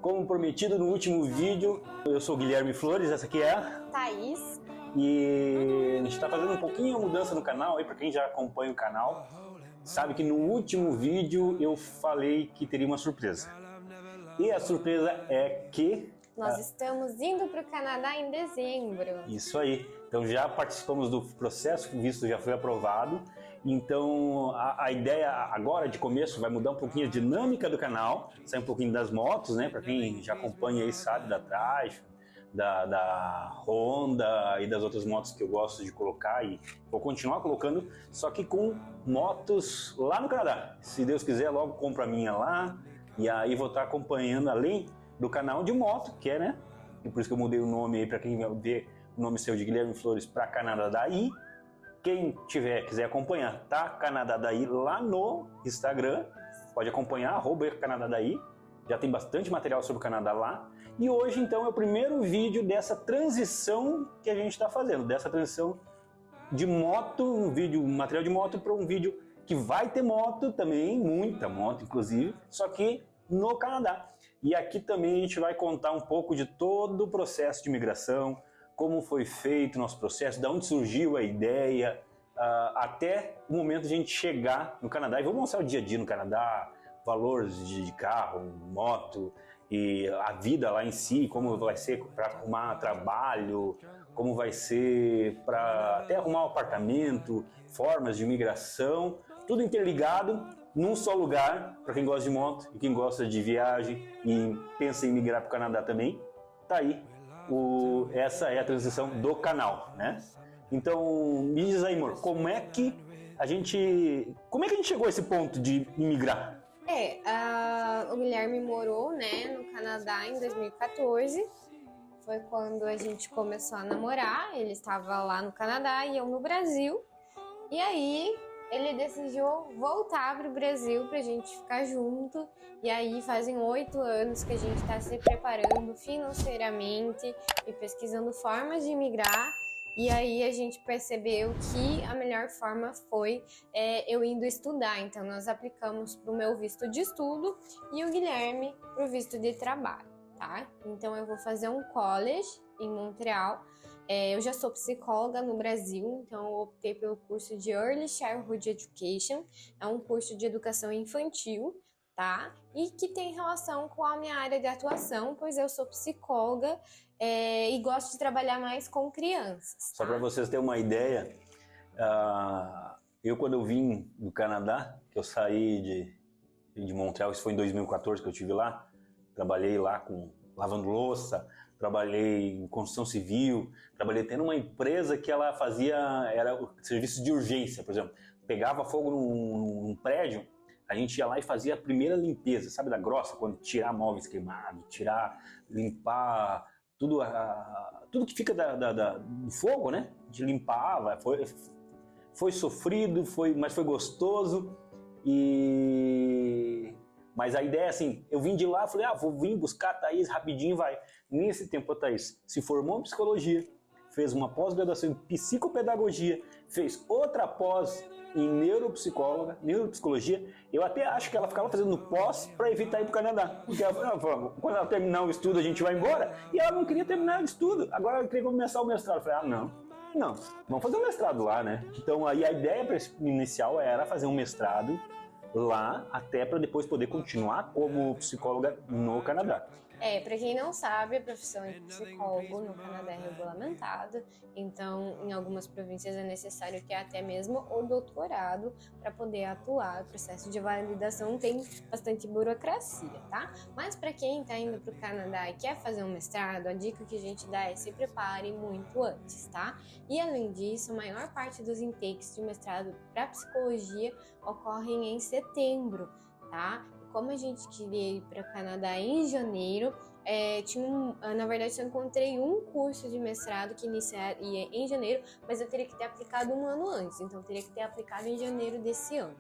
como prometido no último vídeo, eu sou o Guilherme Flores, essa aqui é a Thaís. E a gente está fazendo um pouquinho a mudança no canal, aí para quem já acompanha o canal, sabe que no último vídeo eu falei que teria uma surpresa. E a surpresa é que... Nós estamos indo para o Canadá em dezembro. Isso aí. Então já participamos do processo, o visto já foi aprovado. Então a ideia agora de começo vai mudar um pouquinho a dinâmica do canal, sair um pouquinho das motos, né? Para quem já acompanha aí sabe da Trash, da Honda e das outras motos que eu gosto de colocar e vou continuar colocando, só que com motos lá no Canadá. Se Deus quiser, logo compro a minha lá e aí vou estar acompanhando além do canal de moto, que é, né? E por isso que eu mudei o nome aí para quem ver o nome seu de Guilherme Flores para Canadá Daí. Quem quiser acompanhar, tá? Canadá Daí lá no Instagram, pode acompanhar, @Canadá Daí. Já tem bastante material sobre o Canadá lá. E hoje, então, é o primeiro vídeo dessa transição que a gente está fazendo, dessa transição de moto, um material de moto para um vídeo que vai ter moto também, muita moto inclusive, só que no Canadá. E aqui também a gente vai contar um pouco de todo o processo de imigração, como foi feito o nosso processo, de onde surgiu a ideia, até o momento de a gente chegar no Canadá. E vou mostrar o dia a dia no Canadá, valores de carro, moto, e a vida lá em si, como vai ser para arrumar trabalho, como vai ser para até arrumar um apartamento, formas de imigração, tudo interligado num só lugar, para quem gosta de moto e quem gosta de viagem e pensa em migrar para o Canadá também, tá aí. Essa é a transição do canal, né? Então, me diz aí, amor, como é que a gente chegou a esse ponto de imigrar? O Guilherme morou, né, no Canadá em 2014. Foi quando a gente começou a namorar. Ele estava lá no Canadá e eu no Brasil. E aí ele decidiu voltar para o Brasil para a gente ficar junto. E aí fazem 8 anos que a gente está se preparando financeiramente e pesquisando formas de imigrar. E aí a gente percebeu que a melhor forma foi eu indo estudar. Então nós aplicamos para o meu visto de estudo e o Guilherme para o visto de trabalho, tá? Então eu vou fazer um college em Montreal. Eu já sou psicóloga no Brasil, então eu optei pelo curso de Early Childhood Education. É um curso de educação infantil, tá? E que tem relação com a minha área de atuação, pois eu sou psicóloga e gosto de trabalhar mais com crianças. Tá? Só para vocês terem uma ideia, eu quando eu vim do Canadá, que eu saí de Montreal, isso foi em 2014 que eu estive lá, trabalhei lá lavando louça, trabalhei em construção civil, trabalhei tendo uma empresa que ela era serviço de urgência, por exemplo. Pegava fogo num prédio, a gente ia lá e fazia a primeira limpeza, sabe, da grossa, quando tirar móveis queimados, limpar tudo que fica do fogo, né? A gente limpava, foi sofrido, mas foi gostoso. Mas a ideia é assim, eu vim de lá, falei, vou vir buscar a Thaís rapidinho, vai. Nesse tempo a Thaís se formou em psicologia, fez uma pós-graduação em psicopedagogia, fez outra pós em neuropsicologia. Eu até acho que ela ficava fazendo pós para evitar ir para o Canadá. Porque ela falou, quando ela terminar o estudo a gente vai embora. E ela não queria terminar o estudo, agora ela queria começar o mestrado. Eu falei, não, vamos fazer um mestrado lá, né? Então aí a ideia inicial era fazer um mestrado lá, até para depois poder continuar como psicóloga no Canadá. Para quem não sabe, a profissão de psicólogo no Canadá é regulamentada, então em algumas províncias é necessário ter até mesmo o doutorado para poder atuar. O processo de validação tem bastante burocracia, tá? Mas para quem está indo para o Canadá e quer fazer um mestrado, a dica que a gente dá é se prepare muito antes, tá? E além disso, a maior parte dos intakes de mestrado para psicologia ocorrem em setembro, tá? Como a gente queria ir para o Canadá em janeiro, na verdade eu encontrei um curso de mestrado que iniciaria em janeiro, mas eu teria que ter aplicado um ano antes, então eu teria que ter aplicado em janeiro desse ano.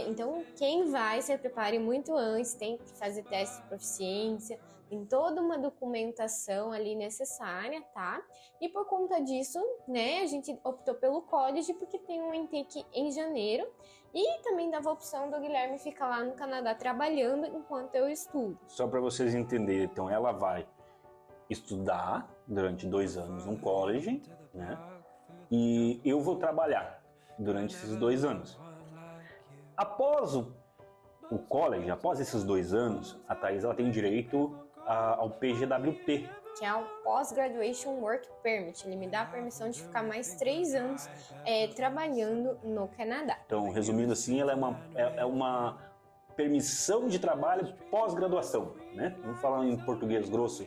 Então quem vai, se prepare muito antes, tem que fazer teste de proficiência, tem toda uma documentação ali necessária, tá? E por conta disso, né, a gente optou pelo college porque tem um intake em janeiro E também dava a opção do Guilherme ficar lá no Canadá trabalhando enquanto eu estudo. Só para vocês entenderem, então ela vai estudar durante 2 anos num college, né? E eu vou trabalhar durante esses 2 anos. Após o college, após esses 2 anos, a Thaís ela tem direito ao PGWP. Que é o Post-Graduation Work Permit. Ele me dá a permissão de ficar mais 3 anos trabalhando no Canadá. Então, resumindo assim, ela é uma permissão de trabalho pós-graduação, né? Vamos falar em português grosso.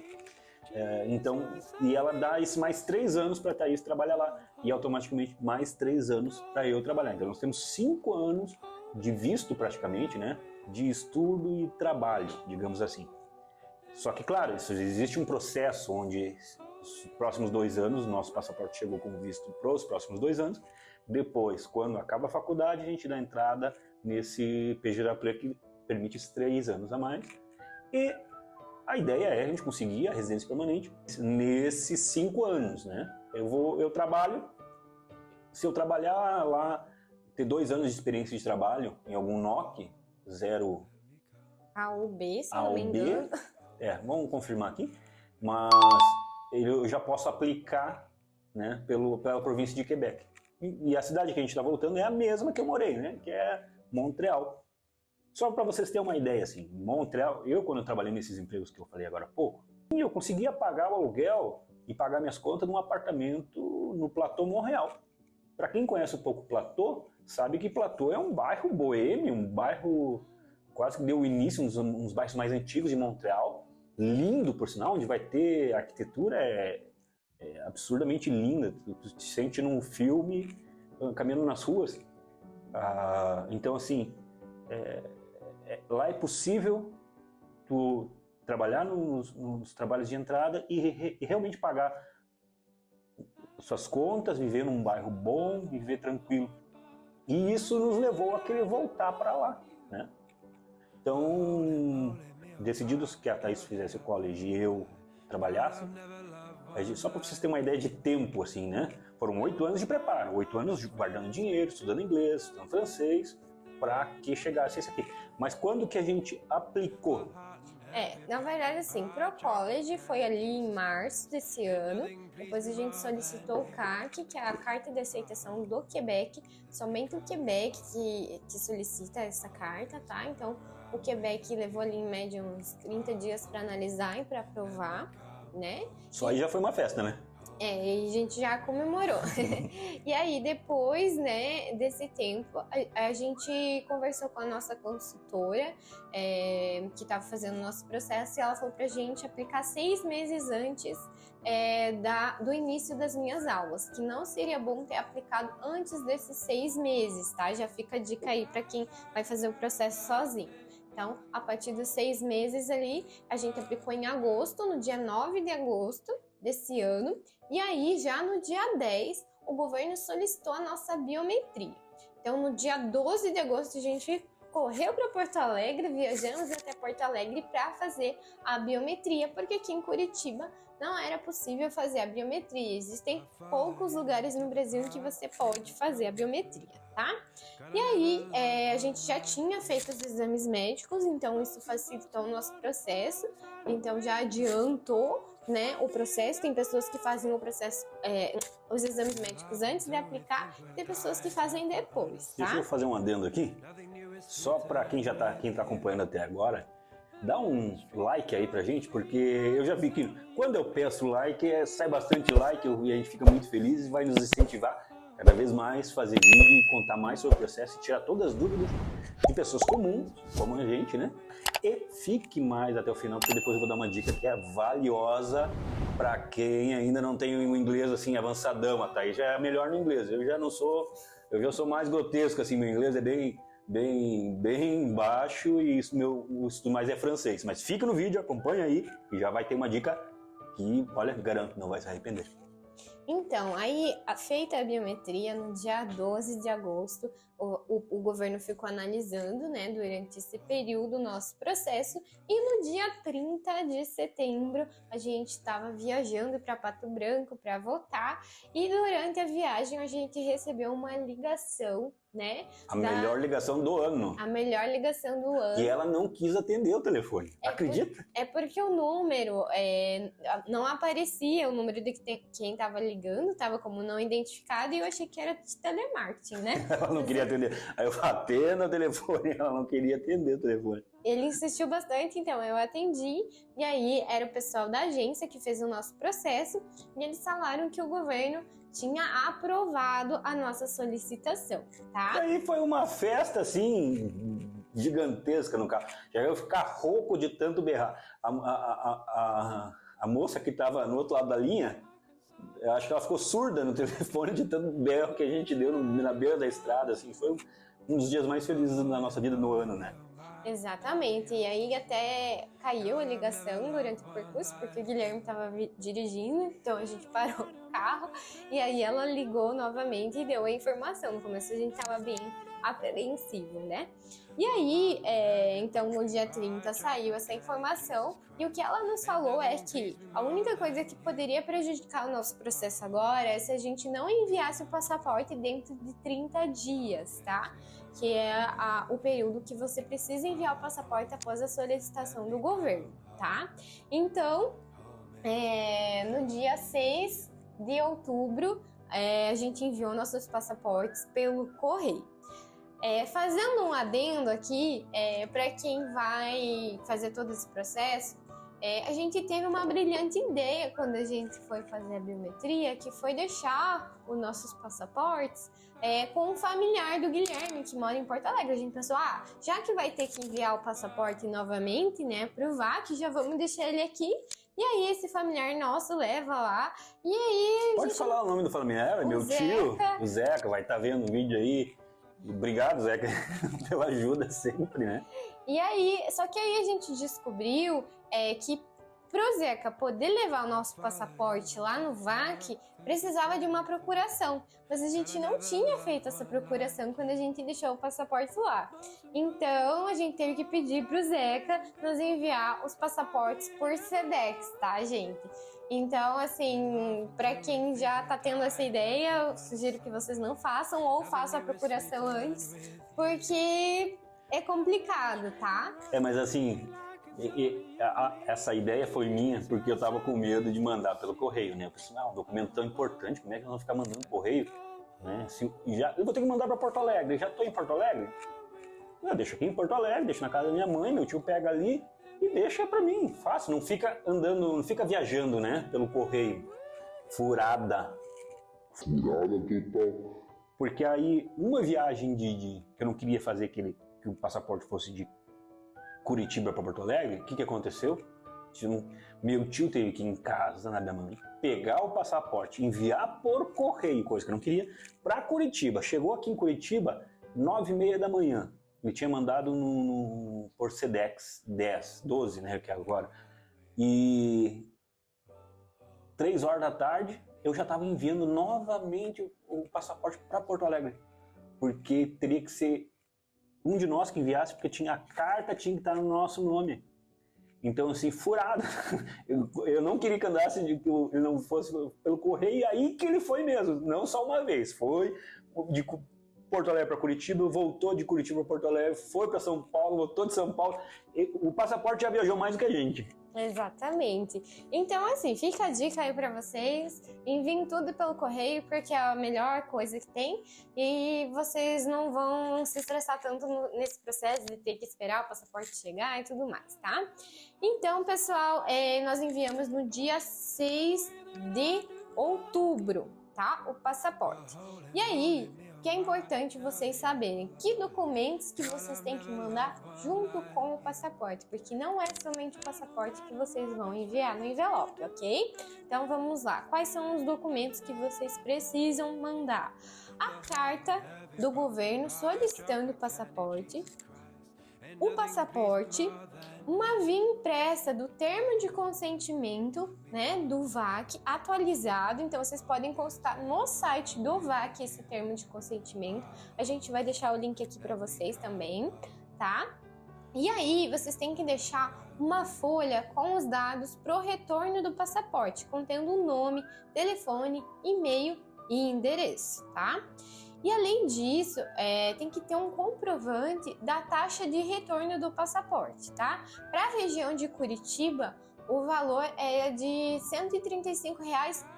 E ela dá esses mais 3 anos para a Thaís trabalhar lá e automaticamente mais 3 anos para eu trabalhar. Então, nós temos 5 anos de visto praticamente, né? De estudo e trabalho, digamos assim. Só que, claro, existe um processo onde os próximos 2 anos, nosso passaporte chegou com visto para os próximos 2 anos. Depois, quando acaba a faculdade, a gente dá entrada nesse PGWP que permite esses 3 anos a mais. E a ideia é a gente conseguir a residência permanente nesses 5 anos, né? Eu trabalho, se eu trabalhar lá, ter 2 anos de experiência de trabalho em algum NOC, 0 A ou B, se A não ou me B, engano. vamos confirmar aqui, mas eu já posso aplicar, né, pela província de Quebec. E a cidade que a gente está voltando é a mesma que eu morei, né, que é Montreal. Só para vocês terem uma ideia, assim, Montreal, quando eu trabalhei nesses empregos que eu falei agora há pouco, eu conseguia pagar o aluguel e pagar minhas contas num apartamento no Plateau Montreal. Para quem conhece um pouco o Plateau, sabe que Plateau é um bairro boêmio, um bairro quase que deu início uns bairros mais antigos de Montreal, lindo por sinal, onde vai ter a arquitetura absurdamente linda, tu te sente num filme caminhando nas ruas. Então assim, lá é possível tu trabalhar nos trabalhos de entrada e realmente pagar suas contas, viver num bairro bom, viver tranquilo. E isso nos levou a querer voltar para lá, né? Então, decididos que a Thaís fizesse o college e eu trabalhasse, só para vocês terem uma ideia de tempo, assim, né? Foram 8 anos de preparo, 8 anos guardando dinheiro, estudando inglês, estudando francês, para que chegasse esse aqui. Mas quando que a gente aplicou? Na verdade, assim, pro college foi ali em março desse ano. Depois a gente solicitou o CAC, que é a Carta de Aceitação do Quebec. Somente o Quebec que solicita essa carta, tá? Então, o Quebec levou ali em média uns 30 dias para analisar e para aprovar, né? Só aí já foi uma festa, né? E a gente já comemorou. E aí, depois, né, desse tempo, a gente conversou com a nossa consultora, que estava fazendo o nosso processo, e ela falou pra gente aplicar 6 meses antes do início das minhas aulas, que não seria bom ter aplicado antes desses 6 meses, tá? Já fica a dica aí para quem vai fazer o processo sozinho. Então, a partir dos 6 meses ali, a gente aplicou em agosto, no dia 9 de agosto desse ano, e aí já no dia 10 o governo solicitou a nossa biometria. Então no dia 12 de agosto a gente correu para Porto Alegre, viajamos até Porto Alegre para fazer a biometria, porque aqui em Curitiba não era possível fazer a biometria. Existem poucos lugares no Brasil em que você pode fazer a biometria, tá? E aí, a gente já tinha feito os exames médicos, então isso facilitou o nosso processo, então já adiantou, né, o processo. Tem pessoas que fazem o processo, os exames médicos antes de aplicar, tem pessoas que fazem depois, tá? Deixa eu fazer um adendo aqui, só para quem tá acompanhando até agora. Dá um like aí pra gente, porque eu já vi que quando eu peço like, sai bastante like e a gente fica muito feliz e vai nos incentivar cada vez mais fazer vídeo e contar mais sobre o processo e tirar todas as dúvidas de pessoas comuns, como a gente, né? E fique mais até o final, porque depois eu vou dar uma dica que é valiosa para quem ainda não tem um inglês assim avançadão. A Thaís já é melhor no inglês, eu já sou mais grotesco, assim, meu inglês é bem baixo e o estudo mais é francês. Mas fica no vídeo, acompanha aí e já vai ter uma dica que, olha, garanto, não vai se arrepender. Então, aí, feita a biometria, no dia 12 de agosto, o governo ficou analisando, né, durante esse período, o nosso processo, e no dia 30 de setembro, a gente estava viajando para Pato Branco para votar, e durante a viagem a gente recebeu uma ligação né? A melhor ligação do ano. A melhor ligação do ano. E ela não quis atender o telefone. Acredita? É porque o número não aparecia, o número de quem estava ligando estava como não identificado e eu achei que era de telemarketing, né? Ela não queria atender. Aí eu bati no telefone, ela não queria atender o telefone. Ele insistiu bastante, então eu atendi, e aí era o pessoal da agência que fez o nosso processo, e eles falaram que o governo tinha aprovado a nossa solicitação, tá? E aí foi uma festa, assim, gigantesca no carro. Já ia ficar rouco de tanto berrar. A moça que estava no outro lado da linha, eu acho que ela ficou surda no telefone de tanto berro que a gente deu na beira da estrada, assim. Foi um dos dias mais felizes da nossa vida no ano, né? Exatamente, e aí até caiu a ligação durante o percurso, porque o Guilherme estava dirigindo, então a gente parou o carro, e aí ela ligou novamente e deu a informação. No começo a gente estava bem apreensivo, né? E aí, então no dia 30 saiu essa informação, e o que ela nos falou é que a única coisa que poderia prejudicar o nosso processo agora é se a gente não enviasse o passaporte dentro de 30 dias, tá? Que é o período que você precisa enviar o passaporte após a solicitação do governo, tá? Então, no dia 6 de outubro, a gente enviou nossos passaportes pelo correio. Fazendo um adendo aqui, para quem vai fazer todo esse processo, a gente teve uma brilhante ideia quando a gente foi fazer a biometria, que foi deixar os nossos passaportes com um familiar do Guilherme, que mora em Porto Alegre. A gente pensou, já que vai ter que enviar o passaporte novamente, né, pro VAC, já vamos deixar ele aqui. E aí esse familiar nosso leva lá, e aí... Pode falar o nome do familiar, meu tio, o Zeca, vai estar vendo o vídeo aí. Obrigado, Zeca, pela ajuda sempre, né? E aí, só que aí a gente descobriu que pro Zeca poder levar o nosso passaporte lá no VAC, precisava de uma procuração. Mas a gente não tinha feito essa procuração quando a gente deixou o passaporte lá. Então, a gente teve que pedir pro Zeca nos enviar os passaportes por Sedex, tá, gente? Então, assim, para quem já tá tendo essa ideia, eu sugiro que vocês não façam ou façam a procuração antes, porque é complicado, tá? Mas assim, essa ideia foi minha porque eu tava com medo de mandar pelo correio, né? Eu pensei, um documento tão importante, como é que eu vou ficar mandando correio? Né? Eu vou ter que mandar para Porto Alegre, já tô em Porto Alegre? Eu deixo aqui em Porto Alegre, deixo na casa da minha mãe, meu tio pega ali e deixa pra mim, fácil, não fica andando, não fica viajando, né, pelo correio. Furada total. Porque aí, uma viagem que eu não queria fazer que o passaporte fosse de Curitiba para Porto Alegre, o que aconteceu? Meu tio teve que ir em casa da minha mãe, pegar o passaporte, enviar por correio, coisa que eu não queria, para Curitiba. Chegou aqui em Curitiba, 9h30 da manhã. Ele tinha mandado por Sedex 10, 12, né, que é agora. E 3 horas da tarde, eu já estava enviando novamente o passaporte para Porto Alegre. Porque teria que ser um de nós que enviasse, porque a carta tinha que estar no nosso nome. Então, assim, furado. Eu não queria que andasse, que ele não fosse pelo correio, e aí que ele foi mesmo. Não só uma vez, foi de Porto Alegre para Curitiba, voltou de Curitiba para Porto Alegre, foi para São Paulo, voltou de São Paulo. O passaporte já viajou mais do que a gente. Exatamente. Então, assim, fica a dica aí para vocês. Enviem tudo pelo correio, porque é a melhor coisa que tem. E vocês não vão se estressar tanto nesse processo de ter que esperar o passaporte chegar e tudo mais, tá? Então, pessoal, nós enviamos no dia 6 de outubro, tá? O passaporte. E aí, que é importante vocês saberem que documentos que vocês têm que mandar junto com o passaporte, porque não é somente o passaporte que vocês vão enviar no envelope, ok? Então vamos lá, quais são os documentos que vocês precisam mandar? A carta do governo solicitando o passaporte, uma via impressa do termo de consentimento, né, do VAC atualizado. Então vocês podem consultar no site do VAC esse termo de consentimento. A gente vai deixar o link aqui para vocês também, tá? E aí vocês têm que deixar uma folha com os dados pro retorno do passaporte, contendo o nome, telefone, e-mail e endereço, tá? E além disso, tem que ter um comprovante da taxa de retorno do passaporte, tá? Para a região de Curitiba, o valor é de R$ 135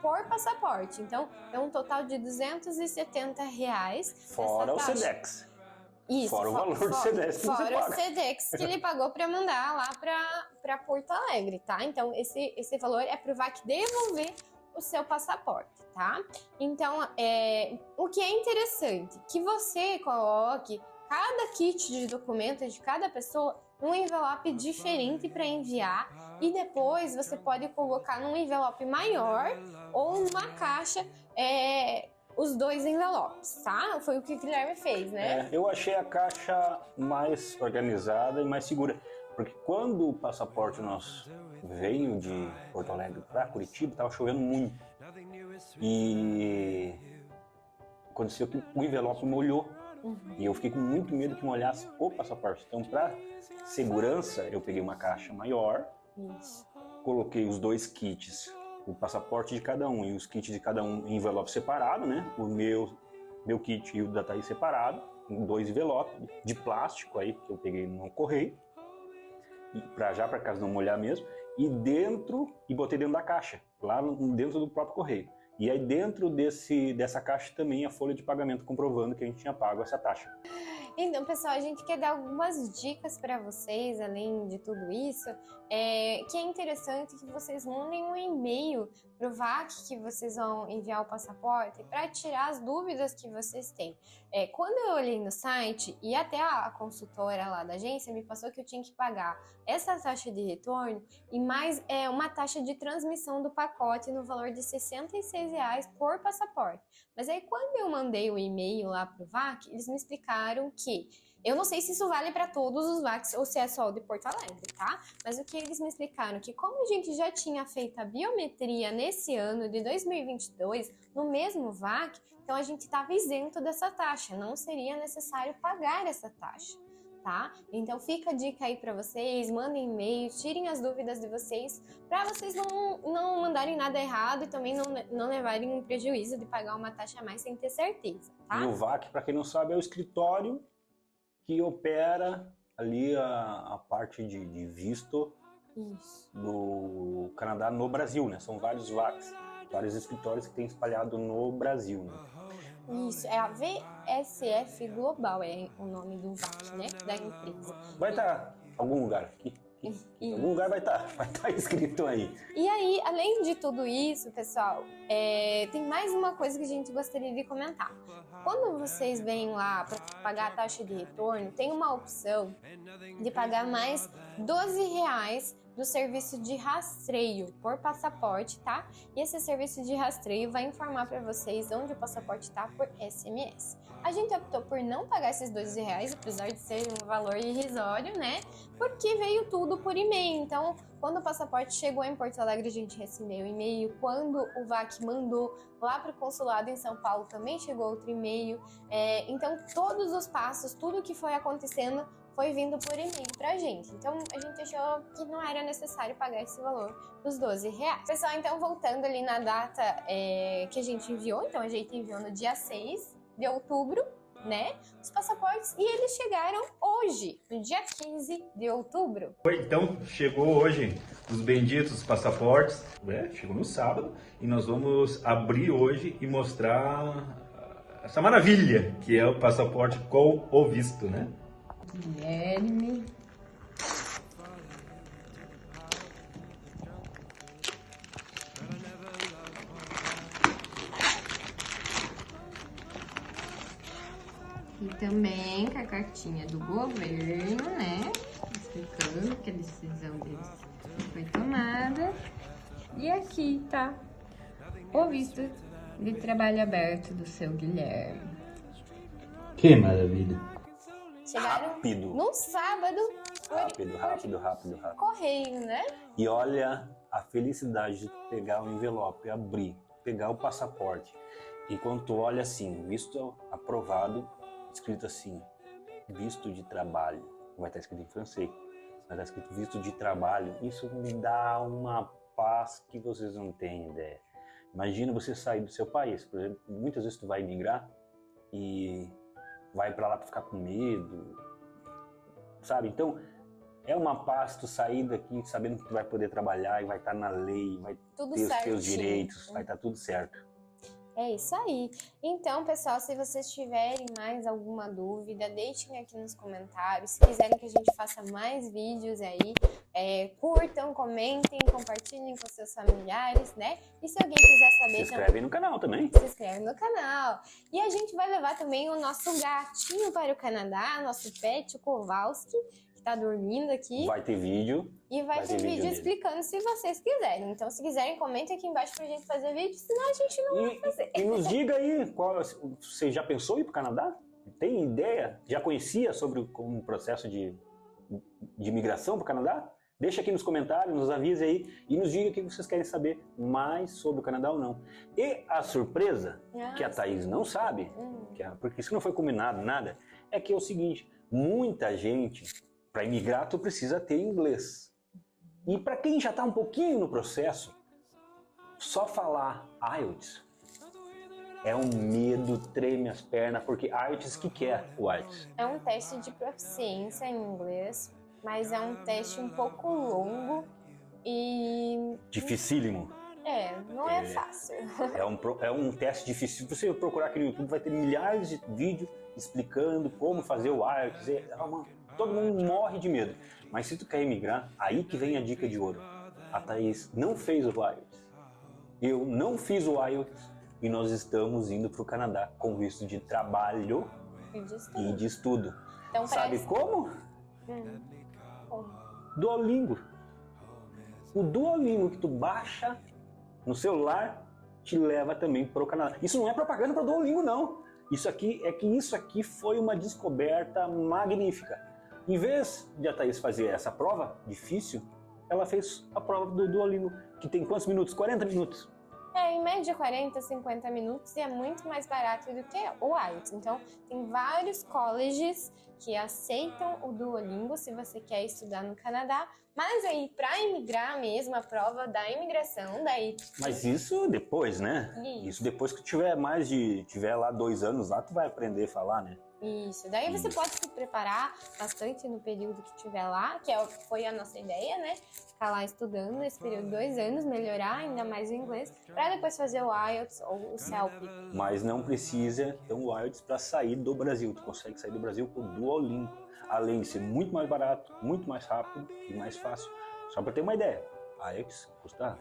por passaporte. Então, é um total de R$ 270. Fora o Sedex. Isso, fora o valor do Sedex que você fora paga. o Sedex que ele pagou para mandar lá para Porto Alegre, tá? Então, esse valor é para o VAC devolver o seu passaporte, tá? Então, o que é interessante, que você coloque cada kit de documentos de cada pessoa num envelope diferente para enviar e depois você pode colocar num envelope maior ou numa caixa os dois envelopes, tá? Foi o que o Guilherme fez, né? Eu achei a caixa mais organizada e mais segura, porque quando o passaporte nosso veio de Porto Alegre para Curitiba, estava chovendo muito e aconteceu que o envelope molhou. E eu fiquei com muito medo que molhasse o passaporte. Então, para segurança, eu peguei uma caixa maior, coloquei os dois kits, o passaporte de cada um e os kits de cada um em envelope separado, né? O meu kit e o da Thaís separado, em 2 envelopes de plástico aí que eu peguei no correio, para casa não molhar mesmo, e botei dentro da caixa, lá dentro do próprio correio. E aí dentro dessa caixa também a folha de pagamento comprovando que a gente tinha pago essa taxa. Então, pessoal, a gente quer dar algumas dicas para vocês, além de tudo isso, que é interessante que vocês mandem um e-mail para o VAC que vocês vão enviar o passaporte para tirar as dúvidas que vocês têm. Quando eu olhei no site, e até a consultora lá da agência me passou que eu tinha que pagar essa taxa de retorno e mais uma taxa de transmissão do pacote no valor de R$ 66 por passaporte. Mas aí, quando eu mandei o e-mail lá para o VAC, eles me explicaram que eu não sei se isso vale para todos os VACs ou se é só o de Porto Alegre, tá? Mas o que eles me explicaram que como a gente já tinha feito a biometria nesse ano de 2022 no mesmo VAC, então a gente estava isento dessa taxa, não seria necessário pagar essa taxa, tá? Então fica a dica aí para vocês, mandem e-mail, tirem as dúvidas de vocês, para vocês não mandarem nada errado e também não levarem um prejuízo de pagar uma taxa a mais sem ter certeza, tá? E o VAC, para quem não sabe, é o escritório que opera ali a parte de visto do Canadá no Brasil, né? São vários VACs, vários escritórios que tem espalhado no Brasil, né? Isso, é a VSF Global, é o nome do VAC, né? Da empresa. Vai estar em algum lugar aqui. Em algum lugar vai estar escrito aí. E aí, além de tudo isso, pessoal, tem mais uma coisa que a gente gostaria de comentar. Quando vocês vêm lá para pagar a taxa de retorno, tem uma opção de pagar mais R$12 do serviço de rastreio por passaporte, tá? E esse serviço de rastreio vai informar para vocês onde o passaporte está por SMS. A gente optou por não pagar esses R$12, apesar de ser um valor irrisório, né? Porque veio tudo por e-mail. Então, quando o passaporte chegou em Porto Alegre, a gente recebeu e-mail. Quando o VAC mandou lá para o consulado em São Paulo, também chegou outro e-mail. Então, todos os passos, tudo que foi acontecendo, foi vindo por e-mail pra gente. Então, a gente achou que não era necessário pagar esse valor dos R$12. Pessoal, então, voltando ali na data que a gente enviou. Então, a gente enviou no dia 6 de outubro, né? Os passaportes, e eles chegaram hoje, no dia 15 de outubro. Então, chegou hoje os benditos passaportes, chegou no sábado, e nós vamos abrir hoje e mostrar essa maravilha que é o passaporte com o visto, né? Guilherme. E também com a cartinha do governo, né? Explicando que a decisão deles foi tomada. E aqui tá o visto de trabalho aberto do seu Guilherme. Que maravilha! Chegaram Rápido. num sábado. Rápido. Correio, né? E olha a felicidade de pegar o envelope, abrir, pegar o passaporte. E quando tu olha assim, visto aprovado, escrito assim, visto de trabalho. Vai estar escrito em francês, vai estar escrito visto de trabalho. Isso me dá uma paz que vocês não têm ideia. Imagina você sair do seu país, por exemplo, muitas vezes tu vai migrar e vai para lá para ficar com medo, sabe? Então, é uma paz tu sair daqui sabendo que tu vai poder trabalhar e vai estar na lei, vai Tudo ter os teus certinho. direitos, vai estar tudo certo. É isso aí. Então, pessoal, se vocês tiverem mais alguma dúvida, deixem aqui nos comentários. Se quiserem que a gente faça mais vídeos aí, curtam, comentem, compartilhem com seus familiares, né? E se alguém quiser saber Se inscreve no canal também. se inscreve no canal. E a gente vai levar também o nosso gatinho para o Canadá, nosso pet, o Kowalski, que tá dormindo aqui. Vai ter vídeo. E vai ter vídeo dele. explicando se vocês quiserem. Então, se quiserem, comentem aqui embaixo pra gente fazer vídeo, senão a gente não vai fazer. E nos diga aí, você já pensou em ir para o Canadá? Tem ideia? Já conhecia sobre o processo de imigração para o Canadá? Deixa aqui nos comentários, nos avise aí e nos diga o que vocês querem saber mais sobre o Canadá ou não. E a surpresa, que a Thaís não sabe, porque isso não foi combinado, nada, é que é o seguinte, muita gente, para imigrar, tu precisa ter inglês. E para quem já está um pouquinho no processo, só falar IELTS é um medo, treme as pernas, porque IELTS, o que é o IELTS? É um teste de proficiência em inglês, mas é um teste um pouco longo e... Dificílimo. não é fácil. É um teste difícil. Se você procurar aqui no YouTube, vai ter milhares de vídeos explicando como fazer o IELTS. Todo mundo morre de medo. Mas se tu quer emigrar, aí que vem a dica de ouro. A Thaís não fez o IELTS. Eu não fiz o IELTS. E nós estamos indo para o Canadá com visto de trabalho e de estudo. Então, sabe como? Como? Duolingo. O Duolingo que tu baixa no celular te leva também para o Canadá. Isso não é propaganda para Duolingo, não. Isso aqui foi uma descoberta magnífica. Em vez de a Thaís fazer essa prova difícil, ela fez a prova do Duolingo, que tem quantos minutos? 40 minutos. Em média 40, 50 minutos e é muito mais barato do que o IELTS. Então, tem vários colleges que aceitam o Duolingo se você quer estudar no Canadá. Mas aí, para imigrar mesmo, a prova da imigração, daí... Mas isso depois, né? Isso depois que tiver lá 2 anos lá, tu vai aprender a falar, né? Isso, daí você pode se preparar bastante no período que tiver lá, que foi a nossa ideia, né? Ficar lá estudando nesse período de 2 anos, melhorar ainda mais o inglês, para depois fazer o IELTS ou o CELP. Mas não precisa ter um IELTS para sair do Brasil. Tu consegue sair do Brasil com o Duolingo, além de ser muito mais barato, muito mais rápido e mais fácil. Só para ter uma ideia, IELTS custa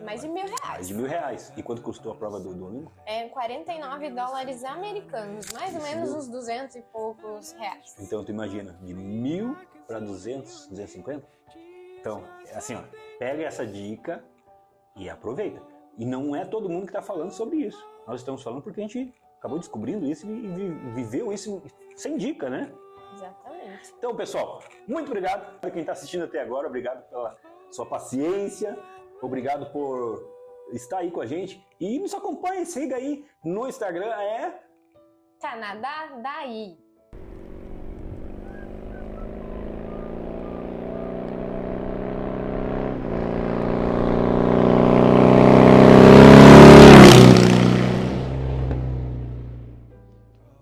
mais de R$1.000. Mais de R$1.000. E quanto custou a prova do Duolingo? $49 americanos, mais ou menos uns 200 e poucos reais. Então tu imagina, de 1.000 para 200, 250? Então, assim, ó, pega essa dica e aproveita. E não é todo mundo que está falando sobre isso. Nós estamos falando porque a gente acabou descobrindo isso e viveu isso sem dica, né? Exatamente. Então, pessoal, muito obrigado para quem está assistindo até agora. Obrigado pela sua paciência. Obrigado por estar aí com a gente. E nos acompanhe, siga aí no Instagram, Canadá Daí.